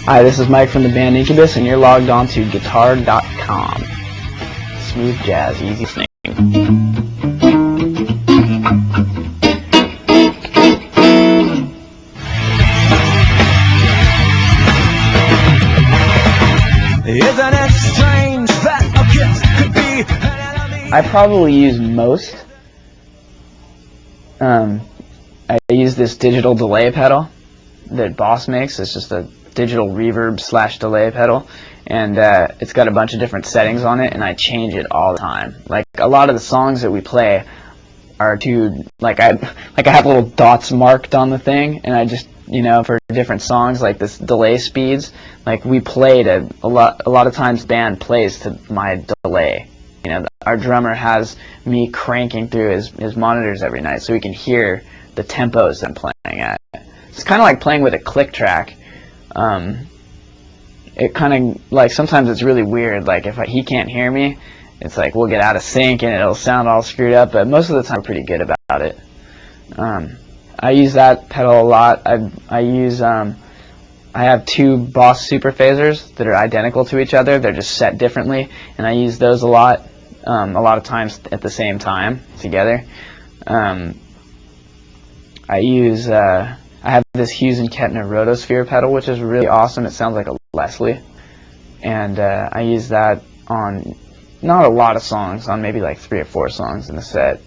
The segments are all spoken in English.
Hi, this is Mike from the band Incubus, and you're logged on to guitar.com. Smooth jazz, easy listening. Isn't it strange that a kiss could be an enemy? I probably use most. I use this digital delay pedal that Boss makes. It's just a digital reverb / delay pedal, and it's got a bunch of different settings on it, and I change it all the time. Like a lot of the songs that we play are I have little dots marked on the thing, and I just, for different songs, like this delay speeds, like we play to a lot of times the band plays to my delay. Our drummer has me cranking through his monitors every night so he can hear the tempos that I'm playing at. It's kind of like playing with a click track. It kind of, like, sometimes it's really weird, like if he can't hear me, it's like we'll get out of sync and it'll sound all screwed up, but most of the time I'm pretty good about it. I use that pedal a lot. I have two Boss super phasers that are identical to each other. They're just set differently, and I use those a lot of times at the same time together. I have this Hughes and Kettner Rotosphere pedal, which is really awesome. It sounds like a Leslie, and I use that on not a lot of songs, on maybe like 3 or 4 songs in the set.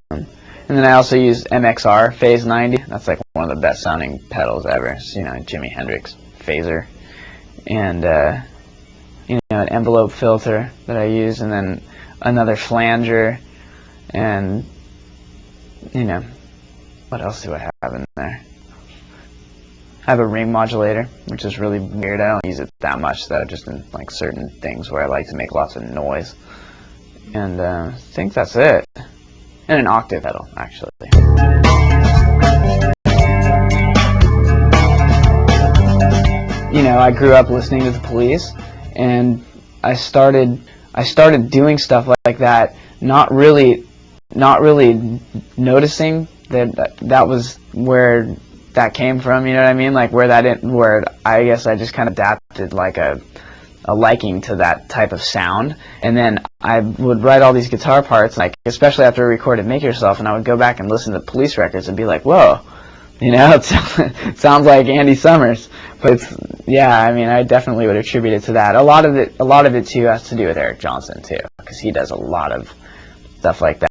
And then I also use MXR Phase 90. That's like one of the best sounding pedals ever. It's, Jimi Hendrix phaser, and an envelope filter that I use, and then another flanger, and what else do I have in there? I have a ring modulator, which is really weird. I don't use it that much, though, just in like certain things where I like to make lots of noise. And I think that's it. And an octave pedal, actually. I grew up listening to the Police, and I started doing stuff like that, not really noticing that was where that came from, you know what I mean? Like where I guess I just kind of adapted like a liking to that type of sound, and then I would write all these guitar parts, like especially after I recorded Make Yourself, and I would go back and listen to Police records and be like, whoa, it sounds like Andy Summers. But I definitely would attribute it to that. A lot of it too has to do with Eric Johnson too, because he does a lot of stuff like that.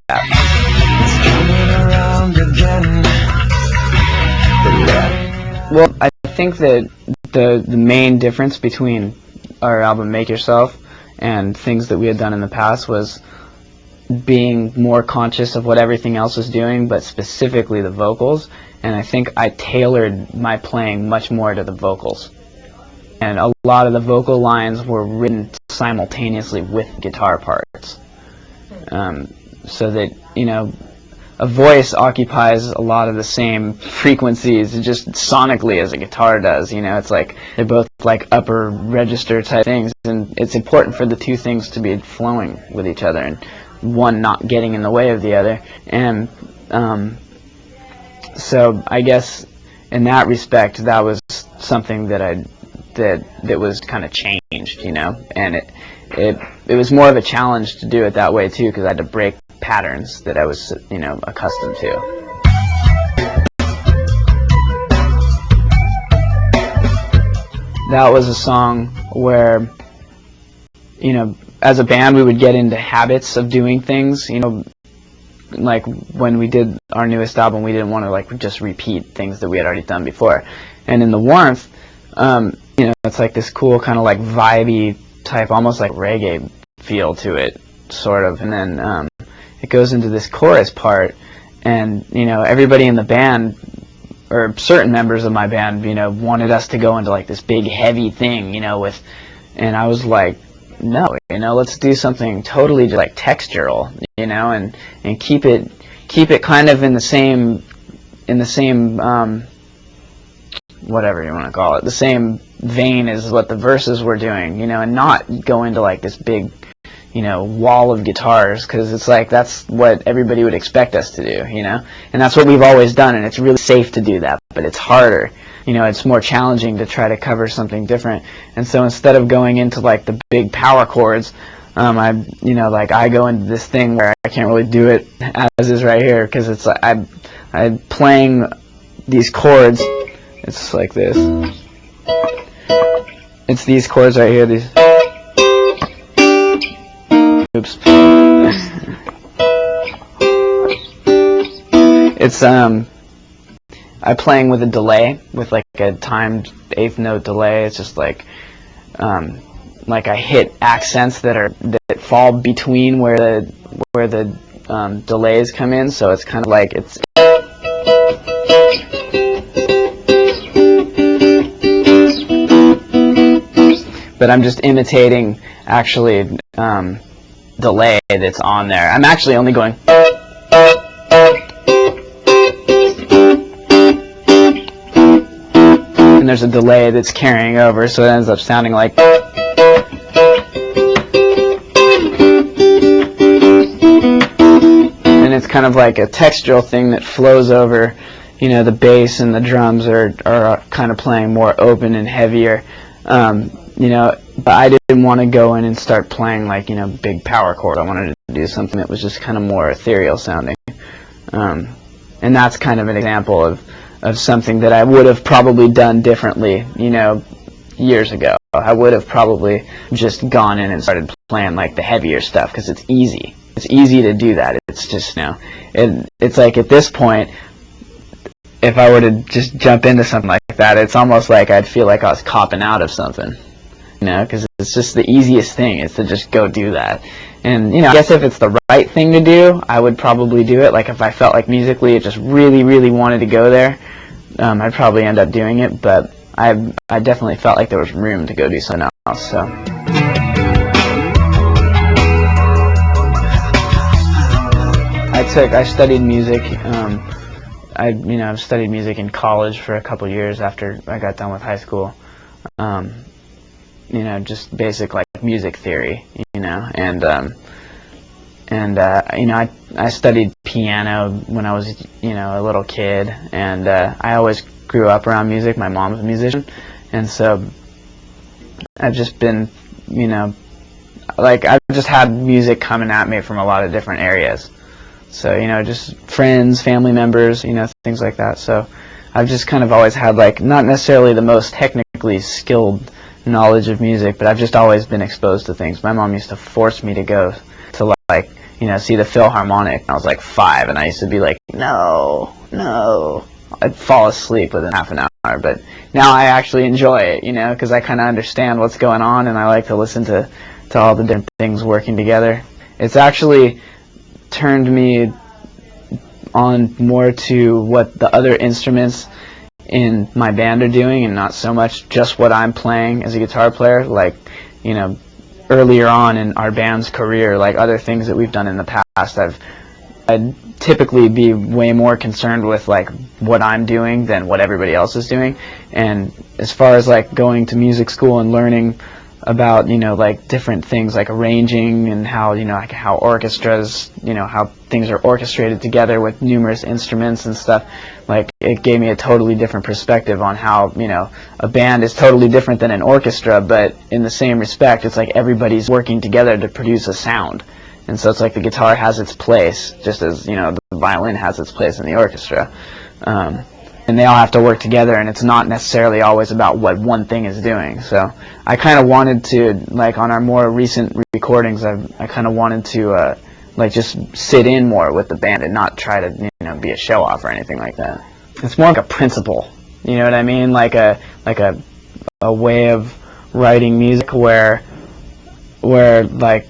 Well, I think that the main difference between our album Make Yourself and things that we had done in the past was being more conscious of what everything else was doing, but specifically the vocals. And I think I tailored my playing much more to the vocals. And a lot of the vocal lines were written simultaneously with guitar parts. So that, a voice occupies a lot of the same frequencies just sonically as a guitar does. It's like they're both like upper register type things, and it's important for the two things to be flowing with each other and one not getting in the way of the other. And so I guess in that respect, that was something that was kind of changed, and it was more of a challenge to do it that way too, because I had to break patterns that I was, accustomed to. That was a song where, as a band we would get into habits of doing things, like when we did our newest album, we didn't want to like just repeat things that we had already done before. And in The Warmth, it's like this cool kind of like vibey type, almost like reggae feel to it, sort of. And then it goes into this chorus part, and everybody in the band, or certain members of my band, wanted us to go into like this big heavy thing, and I was like, no, let's do something totally just like textural, and keep it kind of in the same whatever you want to call it, the same vein as what the verses were doing, and not go into like this big, wall of guitars, because it's like that's what everybody would expect us to do, and that's what we've always done, and it's really safe to do that, but it's harder, it's more challenging to try to cover something different. And so instead of going into like the big power chords, I go into this thing where I can't really do it as is right here, because it's like I'm playing these chords. It's like this. It's these chords right here. These. Oops. It's I'm playing with a delay, with like a timed eighth note delay. It's just like I hit accents that fall between where the delays come in. So it's kind of like it's. But I'm just imitating actually delay that's on there. I'm actually only going. And there's a delay that's carrying over, so it ends up sounding like. And it's kind of like a textural thing that flows over, the bass and the drums are kind of playing more open and heavier. But I didn't want to go in and start playing like, big power chord. I wanted to do something that was just kind of more ethereal sounding. And that's kind of an example of something that I would have probably done differently, years ago. I would have probably just gone in and started playing like the heavier stuff, because it's easy. It's easy to do that. It's just, it's like at this point, if I were to just jump into something like that, it's almost like I'd feel like I was copping out of something. Because it's just the easiest thing is to just go do that. And, I guess if it's the right thing to do, I would probably do it. Like if I felt like musically it just really, really wanted to go there, I'd probably end up doing it. But I definitely felt like there was room to go do something else. So. I studied music. I've studied music in college for a couple years after I got done with high school. Just basic like music theory, I studied piano when I was, a little kid, and I always grew up around music. My mom's a musician, and so I've just been, I've just had music coming at me from a lot of different areas. So, just friends, family members, things like that. So I've just kind of always had like not necessarily the most technically skilled knowledge of music, but I've just always been exposed to things. My mom used to force me to go to see the Philharmonic. I was like 5, and I used to be like, no. I'd fall asleep within half an hour, but now I actually enjoy it, because I kind of understand what's going on, and I like to listen to all the different things working together. It's actually turned me on more to what the other instruments in my band are doing, and not so much just what I'm playing as a guitar player. Like, earlier on in our band's career, like other things that we've done in the past, I'd typically be way more concerned with like what I'm doing than what everybody else is doing. And as far as like going to music school and learning about like different things like arranging and how like how orchestras, how things are orchestrated together with numerous instruments and stuff, like it gave me a totally different perspective on how a band is totally different than an orchestra, but in the same respect it's like everybody's working together to produce a sound. And so it's like the guitar has its place just as the violin has its place in the orchestra, and they all have to work together, and it's not necessarily always about what one thing is doing. So I kind of wanted to, like on our more recent recordings, I kind of wanted to like just sit in more with the band and not try to be a show off or anything like that. It's more like a principle, you know what I mean? Like a way of writing music where like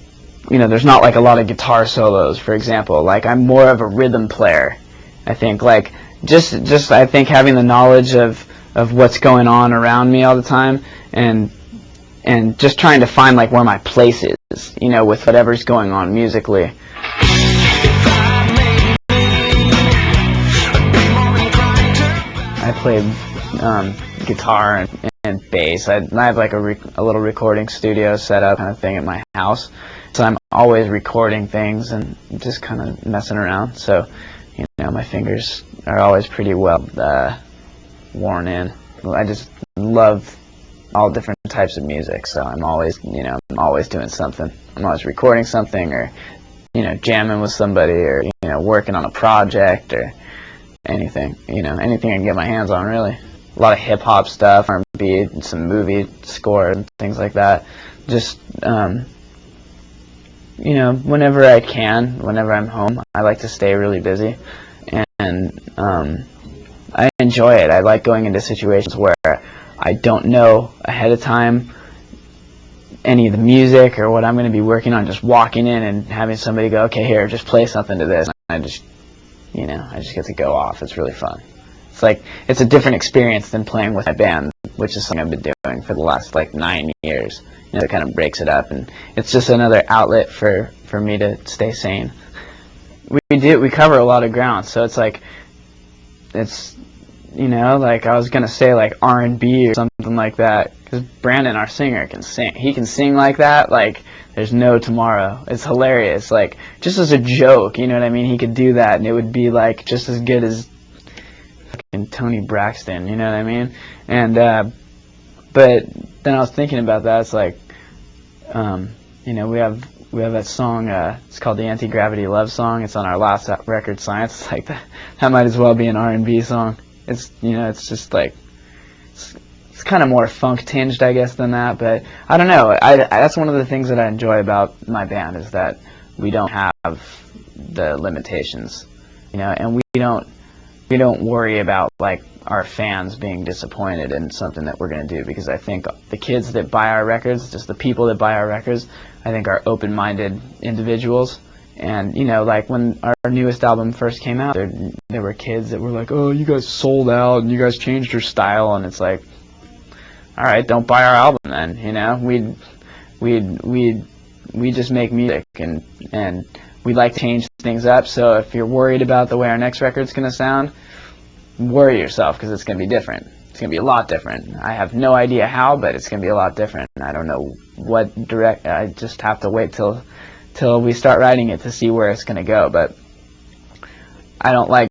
there's not like a lot of guitar solos, for example. Like I'm more of a rhythm player. I think like just I think having the knowledge of what's going on around me all the time, and just trying to find like where my place is, with whatever's going on musically. I played guitar and bass. I have like a little recording studio set up kind of thing at my house, so I'm always recording things and just kind of messing around. So my fingers are always pretty well worn in. I just love all different types of music, so I'm always, I'm always doing something. I'm always recording something, or, jamming with somebody, or, working on a project, or anything, anything I can get my hands on, really. A lot of hip-hop stuff, R&B, and some movie score, and things like that. Just, whenever I can, whenever I'm home, I like to stay really busy, and I enjoy it. I like going into situations where I don't know ahead of time any of the music or what I'm going to be working on, just walking in and having somebody go, okay, here, just play something to this. And I just get to go off. It's really fun. It's like, it's a different experience than playing with my band, which is something I've been doing for the last, 9 years. It kind of breaks it up, and it's just another outlet for me to stay sane. We cover a lot of ground, so it's like, it's, I was going to say, R&B or something like that, because Brandon, our singer, can sing. He can sing like that, there's no tomorrow. It's hilarious, just as a joke, you know what I mean? He could do that, and it would be, just as good as fucking Tony Braxton, you know what I mean? And, but then I was thinking about that, it's we have that song, it's called the Anti-Gravity Love Song. It's on our last record, Science. It's that might as well be an R&B song. It's, it's just it's kind of more funk tinged, I guess, than that, but I don't know. That's one of the things that I enjoy about my band, is that we don't have the limitations, and we don't worry about our fans being disappointed in something that we're going to do, because I think the kids that buy our records, just the people that buy our records, I think are open-minded individuals. And, when our newest album first came out, there were kids that were like, oh, you guys sold out, and you guys changed your style, and it's like, all right, don't buy our album then, we just make music, and we like to change things up, so if you're worried about the way our next record's going to sound, worry yourself, because it's going to be different. It's going to be a lot different. I have no idea how, but it's going to be a lot different. I don't know what I just have to wait till we start writing it to see where it's going to go, but I don't like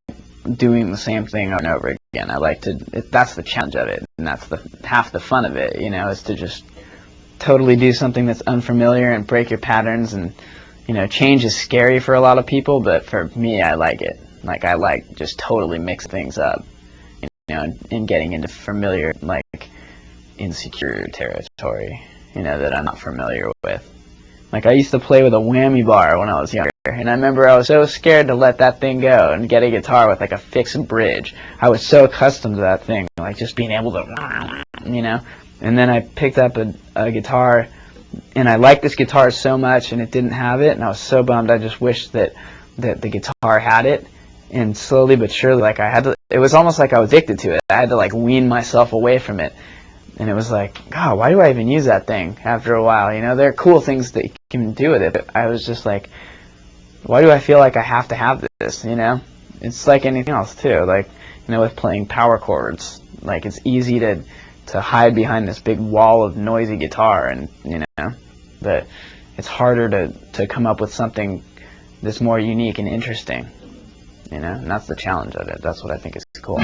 doing the same thing over and over again. I like to, that's the challenge of it, and that's half the fun of it, is to just totally do something that's unfamiliar and break your patterns. And, change is scary for a lot of people, but for me, I like it. I like just totally mix things up, and getting into familiar, insecure territory, that I'm not familiar with. I used to play with a whammy bar when I was younger, and I remember I was so scared to let that thing go and get a guitar with a fixed bridge. I was so accustomed to that thing, just being able to, and then I picked up a guitar, and I liked this guitar so much, and it didn't have it, and I was so bummed. I just wished that the guitar had it. And slowly but surely, it was almost like I was addicted to it. I had to, wean myself away from it. And it was God, why do I even use that thing after a while? There are cool things that you can do with it, but I was just why do I feel like I have to have this, It's like anything else, too. With playing power chords, it's easy to hide behind this big wall of noisy guitar, and, but it's harder to come up with something that's more unique and interesting. And that's the challenge of it. That's what I think is cool.